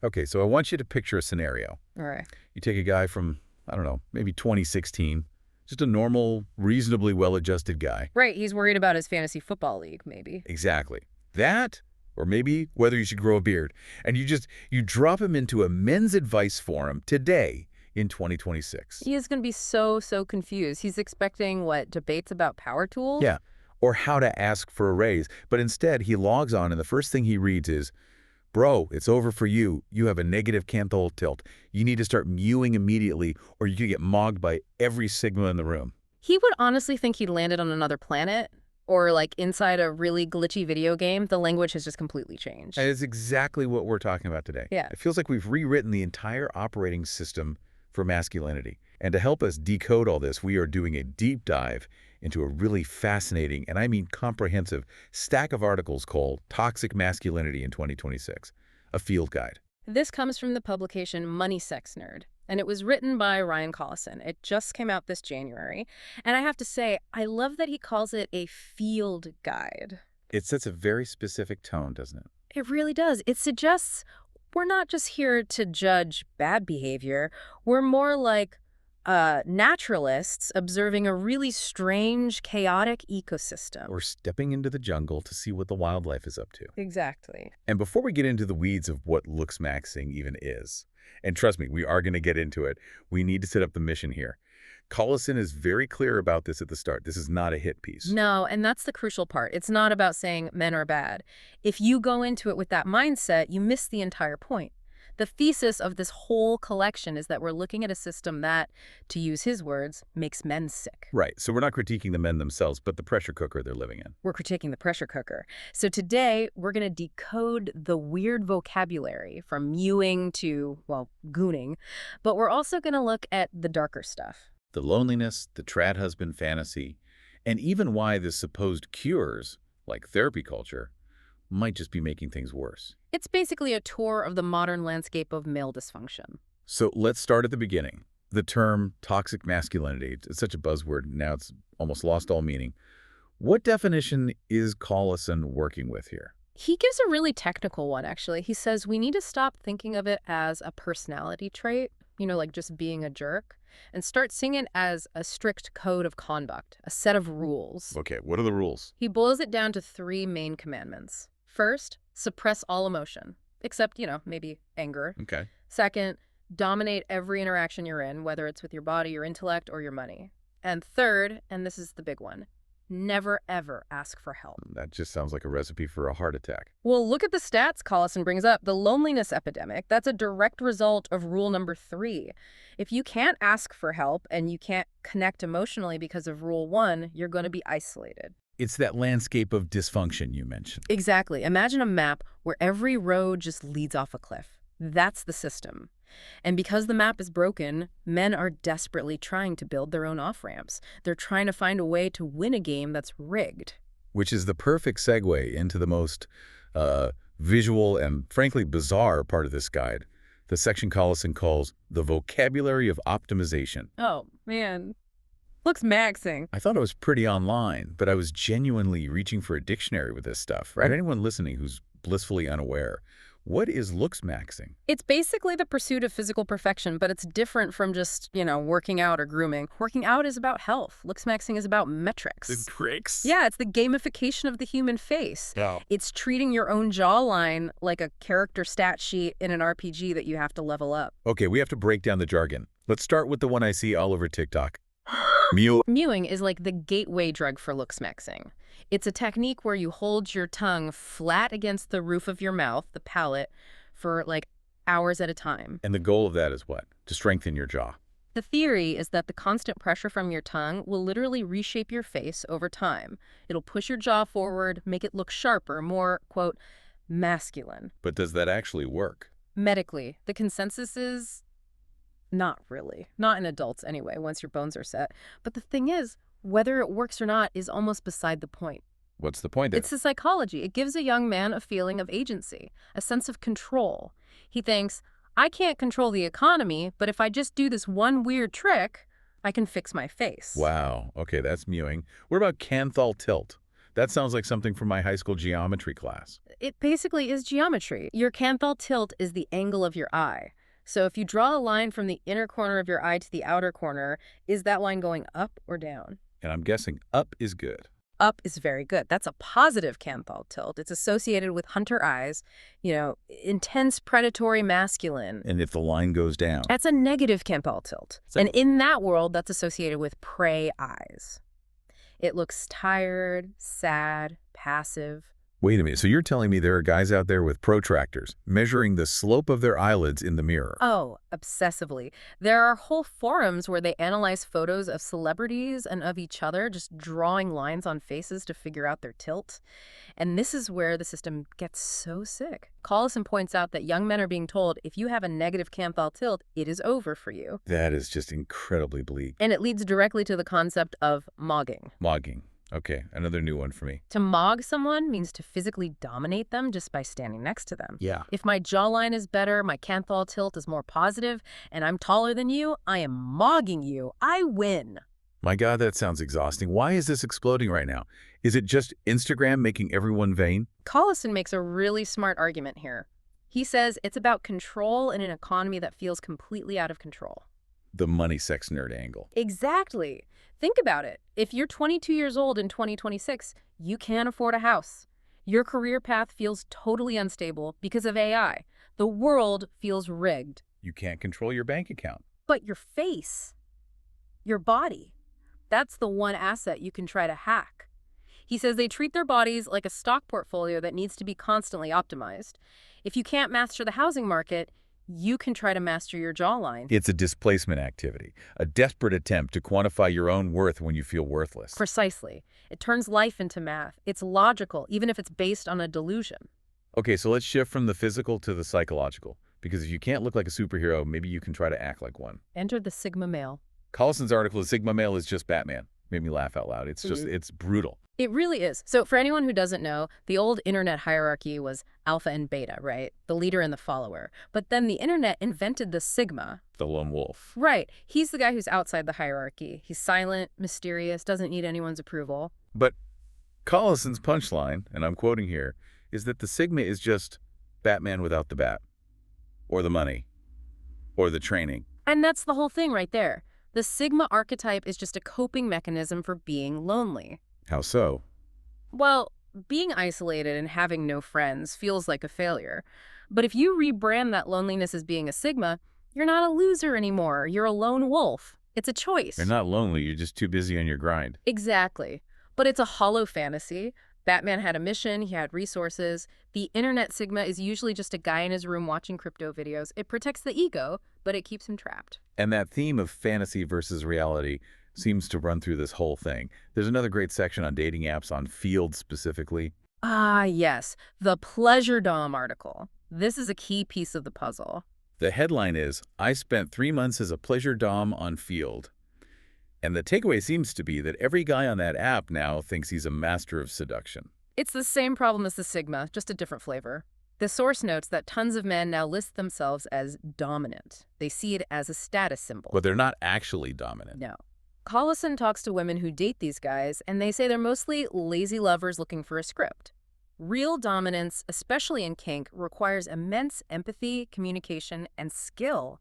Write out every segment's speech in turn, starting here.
Okay, so I want you to picture a scenario. All right. You take a guy from, I don't know, maybe 2016, just a normal, reasonably well-adjusted guy. Right, he's worried about his fantasy football league, maybe. Exactly. That, or maybe whether you should grow a beard. And you drop him into a men's advice forum today in 2026. He is going to be so confused. He's expecting, what, debates about power tools? Yeah, or how to ask for a raise. But instead, he logs on and the first thing he reads is, "Bro, it's over for you. You have a negative canthal tilt. You need to start mewing immediately or you could get mogged by every Sigma in the room." He would honestly think he landed on another planet or like inside a really glitchy video game. The language has just completely changed. That is exactly what we're talking about today. Yeah. It feels like we've rewritten the entire operating system for masculinity. And to help us decode all this, we are doing a deep dive into a really fascinating, and I mean comprehensive, stack of articles called Toxic Masculinity in 2026, a field guide. This comes from the publication Money Sex Nerd, and it was written by Ryan Collison. It just came out this January, and I have to say, I love that he calls it a field guide. It sets a very specific tone, doesn't it? It really does. It suggests we're not just here to judge bad behavior. We're more like naturalists observing a really strange, chaotic ecosystem. We're stepping into the jungle to see what the wildlife is up to. Exactly. And before we get into the weeds of what looksmaxxing even is, and trust me, we are going to get into it, we need to set up the mission here. Collison is very clear about this at the start. This is not a hit piece. No, and that's the crucial part. It's not about saying men are bad. If you go into it with that mindset, you miss the entire point. The thesis of this whole collection is that we're looking at a system that, to use his words, makes men sick. Right. So we're not critiquing the men themselves, but the pressure cooker they're living in. We're critiquing the pressure cooker. So today, we're going to decode the weird vocabulary from mewing to, well, gooning. But we're also going to look at the darker stuff. The loneliness, the trad husband fantasy, and even why the supposed cures, like therapy culture, might just be making things worse. It's basically a tour of the modern landscape of male dysfunction. So let's start at the beginning. The term toxic masculinity, it's such a buzzword, now it's almost lost all meaning. What definition is Collison working with here? He gives a really technical one, actually. He says we need to stop thinking of it as a personality trait, like just being a jerk, and start seeing it as a strict code of conduct, a set of rules. Okay, what are the rules? He boils it down to 3 main commandments. First, suppress all emotion, except, maybe anger. Okay. Second, dominate every interaction you're in, whether it's with your body, your intellect, or your money. And third, and this is the big one, never ever ask for help. That just sounds like a recipe for a heart attack. Well, look at the stats Collison brings up. The loneliness epidemic, that's a direct result of rule number 3. If you can't ask for help and you can't connect emotionally because of rule 1, you're going to be isolated. It's that landscape of dysfunction you mentioned. Exactly. Imagine a map where every road just leads off a cliff. That's the system. And because the map is broken, men are desperately trying to build their own off-ramps. They're trying to find a way to win a game that's rigged. Which is the perfect segue into the most visual and frankly bizarre part of this guide, the section Collison calls the vocabulary of optimization. Oh, man. Looksmaxxing. I thought it was pretty online, but I was genuinely reaching for a dictionary with this stuff. For anyone listening who's blissfully unaware, what is looksmaxxing? It's basically the pursuit of physical perfection, but it's different from just, working out or grooming. Working out is about health. Looksmaxxing is about metrics. The tricks? Yeah, it's the gamification of the human face. Oh. It's treating your own jawline like a character stat sheet in an RPG that you have to level up. Okay, we have to break down the jargon. Let's start with the one I see all over TikTok. Mewing is like the gateway drug for looksmaxxing. It's a technique where you hold your tongue flat against the roof of your mouth, the palate, for like hours at a time. And the goal of that is what? To strengthen your jaw. The theory is that the constant pressure from your tongue will literally reshape your face over time. It'll push your jaw forward, make it look sharper, more, quote, masculine. But does that actually work? Medically, the consensus is not really. Not in adults anyway, once your bones are set. But the thing is, whether it works or not is almost beside the point. What's the point then? It's the psychology. It gives a young man a feeling of agency, a sense of control. He thinks, I can't control the economy, but if I just do this one weird trick, I can fix my face. Wow. Okay, that's mewing. What about canthal tilt? That sounds like something from my high school geometry class. It basically is geometry. Your canthal tilt is the angle of your eye. So if you draw a line from the inner corner of your eye to the outer corner, is that line going up or down? And I'm guessing up is good. Up is very good. That's a positive canthal tilt. It's associated with hunter eyes, intense predatory masculine. And if the line goes down? That's a negative canthal tilt. And in that world, that's associated with prey eyes. It looks tired, sad, passive. Wait a minute, so you're telling me there are guys out there with protractors measuring the slope of their eyelids in the mirror? Oh, obsessively. There are whole forums where they analyze photos of celebrities and of each other, just drawing lines on faces to figure out their tilt. And this is where the system gets so sick. Collison points out that young men are being told, if you have a negative canthal tilt, it is over for you. That is just incredibly bleak. And it leads directly to the concept of mogging. Mogging. Okay, another new one for me. To mog someone means to physically dominate them just by standing next to them. Yeah. If my jawline is better, my canthal tilt is more positive, and I'm taller than you, I am mogging you. I win. My God, that sounds exhausting. Why is this exploding right now? Is it just Instagram making everyone vain? Collison makes a really smart argument here. He says it's about control in an economy that feels completely out of control. The money sex nerd angle. Exactly. Think about it. If you're 22 years old in 2026, you can't afford a house. Your career path feels totally unstable because of AI. The world feels rigged. You can't control your bank account. But your face, your body, that's the one asset you can try to hack. He says they treat their bodies like a stock portfolio that needs to be constantly optimized. If you can't master the housing market, you can try to master your jawline. It's a displacement activity, a desperate attempt to quantify your own worth when you feel worthless. Precisely. It turns life into math. It's logical, even if it's based on a delusion. Okay, so let's shift from the physical to the psychological. Because if you can't look like a superhero, maybe you can try to act like one. Enter the Sigma male. Collison's article, The Sigma Male is Just Batman, made me laugh out loud. It's brutal. It really is. So for anyone who doesn't know, the old internet hierarchy was alpha and beta, right? The leader and the follower. But then the internet invented the Sigma. The lone wolf. Right. He's the guy who's outside the hierarchy. He's silent, mysterious, doesn't need anyone's approval. But Collison's punchline, and I'm quoting here, is that the Sigma is just Batman without the bat. Or the money. Or the training. And that's the whole thing right there. The Sigma archetype is just a coping mechanism for being lonely. How so? Well, being isolated and having no friends feels like a failure. But if you rebrand that loneliness as being a Sigma, you're not a loser anymore. You're a lone wolf. It's a choice. You're not lonely. You're just too busy on your grind. Exactly. But it's a hollow fantasy. Batman had a mission. He had resources. The internet Sigma is usually just a guy in his room watching crypto videos. It protects the ego, but it keeps him trapped. And that theme of fantasy versus reality seems to run through this whole thing. There's another great section on dating apps on Field specifically. Ah, yes. The Pleasure Dom article. This is a key piece of the puzzle. The headline is, I spent 3 months as a pleasure dom on Field. And the takeaway seems to be that every guy on that app now thinks he's a master of seduction. It's the same problem as the Sigma, just a different flavor. The source notes that tons of men now list themselves as dominant. They see it as a status symbol. But they're not actually dominant. No. Collison talks to women who date these guys, and they say they're mostly lazy lovers looking for a script. Real dominance, especially in kink, requires immense empathy, communication, and skill.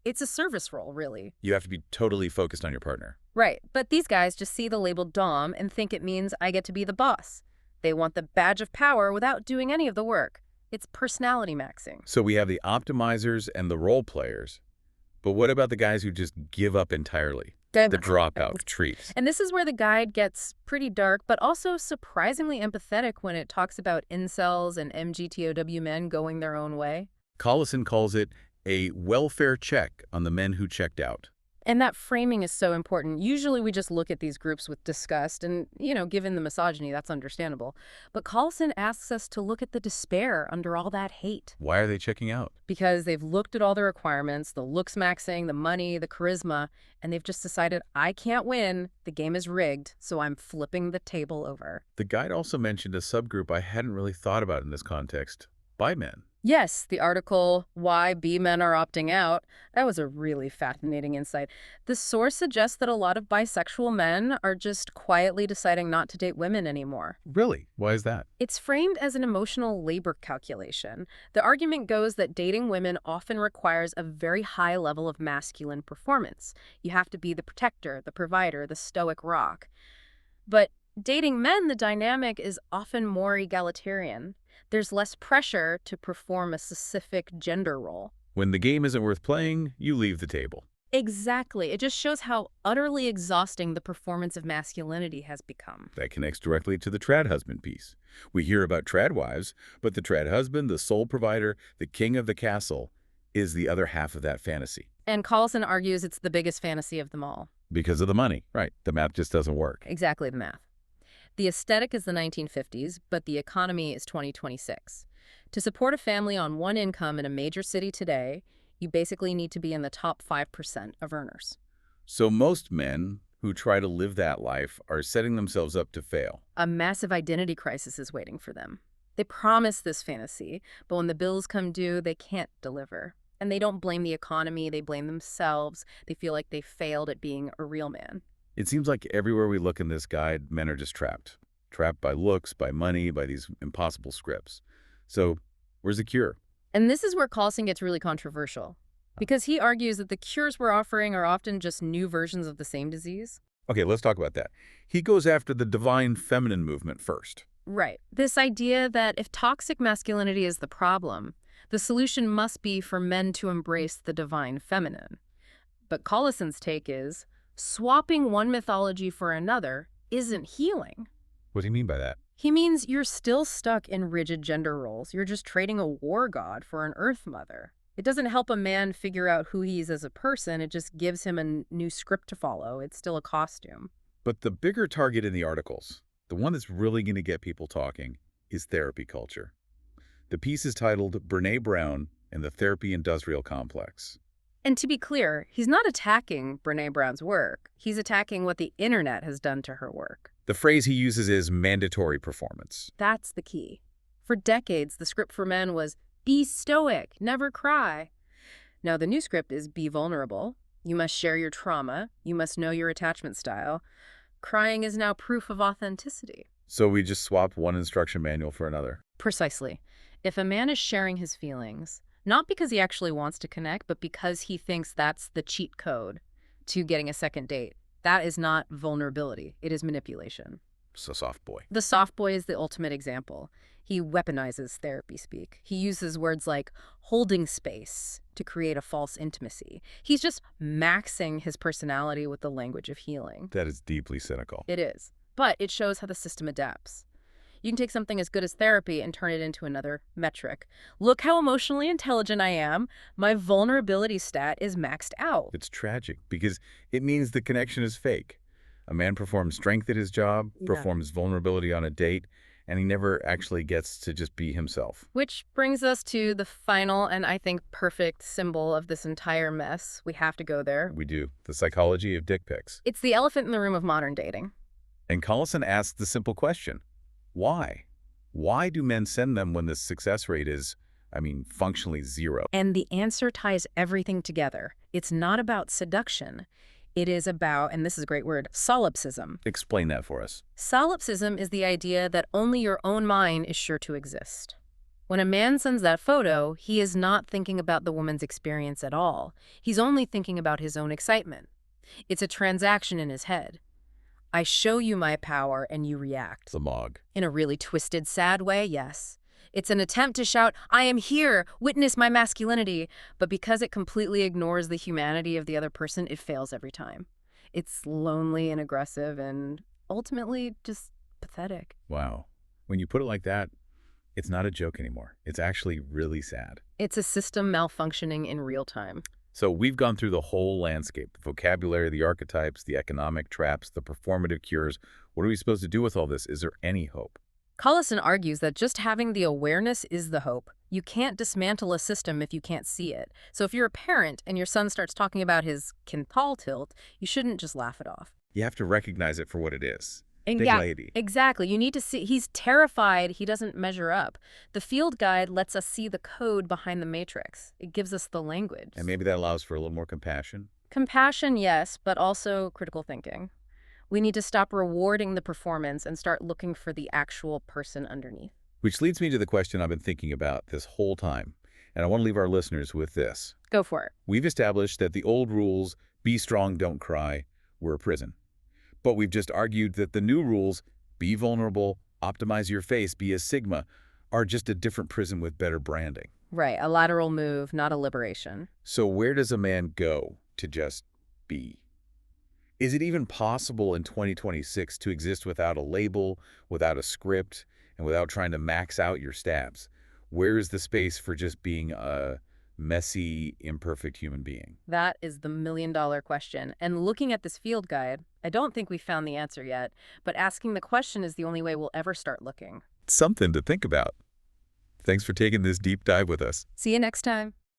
It's a service role, really. You have to be totally focused on your partner. Right, but these guys just see the label dom and think it means I get to be the boss. They want the badge of power without doing any of the work. It's personality maxing. So we have the optimizers and the role players. But what about the guys who just give up entirely? The dropout trees. And this is where the guide gets pretty dark, but also surprisingly empathetic when it talks about incels and MGTOW men going their own way. Collison calls it a welfare check on the men who checked out. And that framing is so important. Usually we just look at these groups with disgust and, given the misogyny, that's understandable. But Collison asks us to look at the despair under all that hate. Why are they checking out? Because they've looked at all the requirements, the looksmaxxing, the money, the charisma, and they've just decided, I can't win, the game is rigged, so I'm flipping the table over. The guide also mentioned a subgroup I hadn't really thought about in this context, bi men. Yes, the article, Why B Men Are Opting Out, that was a really fascinating insight. The source suggests that a lot of bisexual men are just quietly deciding not to date women anymore. Really? Why is that? It's framed as an emotional labor calculation. The argument goes that dating women often requires a very high level of masculine performance. You have to be the protector, the provider, the stoic rock. But dating men, the dynamic is often more egalitarian. There's less pressure to perform a specific gender role. When the game isn't worth playing, you leave the table. Exactly. It just shows how utterly exhausting the performance of masculinity has become. That connects directly to the trad husband piece. We hear about trad wives, but the trad husband, the sole provider, the king of the castle, is the other half of that fantasy. And Collison argues it's the biggest fantasy of them all. Because of the money. Right. The math just doesn't work. Exactly the math. The aesthetic is the 1950s, but the economy is 2026. To support a family on one income in a major city today, you basically need to be in the top 5% of earners. So most men who try to live that life are setting themselves up to fail. A massive identity crisis is waiting for them. They promise this fantasy, but when the bills come due, they can't deliver. And they don't blame the economy, they blame themselves. They feel like they failed at being a real man. It seems like everywhere we look in this guide, men are just trapped. Trapped by looks, by money, by these impossible scripts. So where's the cure? And this is where Collison gets really controversial, because he argues that the cures we're offering are often just new versions of the same disease. Okay, let's talk about that. He goes after the divine feminine movement first. Right. This idea that if toxic masculinity is the problem, the solution must be for men to embrace the divine feminine. But Collison's take is, swapping one mythology for another isn't healing. What do you mean by that? He means you're still stuck in rigid gender roles. You're just trading a war god for an earth mother. It doesn't help a man figure out who he is as a person. It just gives him a new script to follow. It's still a costume. But the bigger target in the articles, the one that's really going to get people talking, is therapy culture. The piece is titled Brené Brown and the Therapy Industrial Complex. And to be clear, he's not attacking Brené Brown's work. He's attacking what the internet has done to her work. The phrase he uses is mandatory performance. That's the key. For decades, the script for men was, be stoic, never cry. Now the new script is, be vulnerable. You must share your trauma. You must know your attachment style. Crying is now proof of authenticity. So we just swapped one instruction manual for another. Precisely. If a man is sharing his feelings, not because he actually wants to connect, but because he thinks that's the cheat code to getting a second date, that is not vulnerability. It is manipulation. So soft boy. The soft boy is the ultimate example. He weaponizes therapy speak. He uses words like holding space to create a false intimacy. He's just maxing his personality with the language of healing. That is deeply cynical. It is. But it shows how the system adapts. You can take something as good as therapy and turn it into another metric. Look how emotionally intelligent I am. My vulnerability stat is maxed out. It's tragic because it means the connection is fake. A man performs strength at his job, performs vulnerability on a date, and he never actually gets to just be himself. Which brings us to the final and I think perfect symbol of this entire mess. We have to go there. We do. The psychology of dick pics. It's the elephant in the room of modern dating. And Collison asks the simple question, why? Why do men send them when the success rate is, functionally zero? And the answer ties everything together. It's not about seduction. It is about, and this is a great word, solipsism. Explain that for us. Solipsism is the idea that only your own mind is sure to exist. When a man sends that photo, he is not thinking about the woman's experience at all. He's only thinking about his own excitement. It's a transaction in his head. I show you my power and you react. The mog. In a really twisted, sad way, yes. It's an attempt to shout, I am here, witness my masculinity. But because it completely ignores the humanity of the other person, it fails every time. It's lonely and aggressive and ultimately just pathetic. Wow. When you put it like that, it's not a joke anymore. It's actually really sad. It's a system malfunctioning in real time. So we've gone through the whole landscape, the vocabulary, the archetypes, the economic traps, the performative cures. What are we supposed to do with all this? Is there any hope? Collison argues that just having the awareness is the hope. You can't dismantle a system if you can't see it. So if you're a parent and your son starts talking about his quintal tilt, you shouldn't just laugh it off. You have to recognize it for what it is. And Think yeah, lady. exactly. You need to see, he's terrified he doesn't measure up. The field guide lets us see the code behind the matrix. It gives us the language. And maybe that allows for a little more compassion. Compassion, yes, but also critical thinking. We need to stop rewarding the performance and start looking for the actual person underneath. Which leads me to the question I've been thinking about this whole time. And I want to leave our listeners with this. Go for it. We've established that the old rules, be strong, don't cry, were a prison. But we've just argued that the new rules, be vulnerable, optimize your face, be a sigma, are just a different prison with better branding. Right, a lateral move, not a liberation. So where does a man go to just be? Is it even possible in 2026 to exist without a label, without a script, and without trying to max out your stabs? Where is the space for just being a messy, imperfect human being? That is the million-dollar question. And looking at this field guide, I don't think we found the answer yet, but asking the question is the only way we'll ever start looking. Something to think about. Thanks for taking this deep dive with us. See you next time.